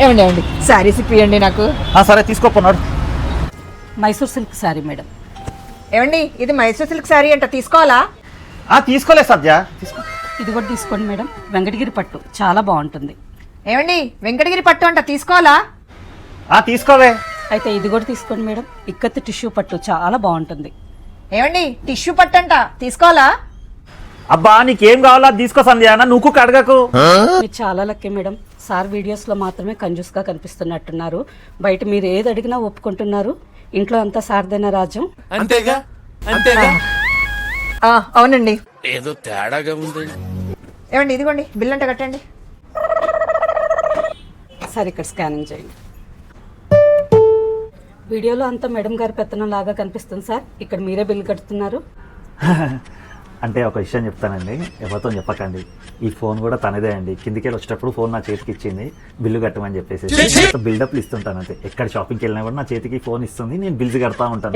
ఏమండి ఏమండి శారీస్ ఇప్పియండి నాకు. సరే తీసుకోపోన్నాడు. Mysore silk sari madam. ఏమండి ఇది మైసూర్ సిల్క్ శారీ అంట, తీసుకోవాలా? తీసుకోలే సద్య, తీసుకో. ఇది కూడా తీసుకోండి మేడం, వెంకటగిరి పట్టు చాలా బాగుంటుంది. ఏమండి వెంకటగిరి పట్టు అంట, తీసుకోవాలా? తీసుకోవే. అయితే ఇది కూడా తీసుకోండి మేడం, ఇక్కత్ టిష్యూ పట్టు చాలా బాగుంటుంది. ఏమండి టిష్యూ పట్టు అంట, తీసుకోవాలా? అబ్బా నీకేం కావాలో అది తీసుకో సంధ్య, నువ్వు కడగకు. మీరు చాలా లక్కీ మేడం, సార్ వీడియోస్ లో మాత్రమే కంజూస్ గా కనిపిస్తున్నట్టున్నారు. బయట మీరు ఏది అడిగినా ఒప్పుకుంటున్నారు. ఇంట్లో అంతా సార్దైన రాజ్యం. అంతేగా అంతేగా. అవునండి. ఏదో తేడాగా ఉందండి. ఏమండి ఇదిగోండి బిల్ అంట కట్టండి. సార్ ఇక్కడ స్కానింగ్ చేయండి. వీడియోలో అంతా మేడం గారి పెత్తనం లాగా కనిపిస్తుంది సార్, ఇక్కడ మీరే బిల్ కడుతున్నారు. అంటే ఒక విషయం చెప్తానండి, ఎవరితో చెప్పకండి. ఈ ఫోన్ కూడా తనదే అండి. కిందికి వెళ్ళి వచ్చేటప్పుడు ఫోన్ నా చేతికి ఇచ్చింది, బిల్లు కట్టమని చెప్పేసి బిల్డప్లు ఇస్తుంటాను అంతే. ఎక్కడ షాపింగ్కి వెళ్ళినా కూడా నా చేతికి ఫోన్ ఇస్తుంది, నేను బిల్స్ కడతా ఉంటాను.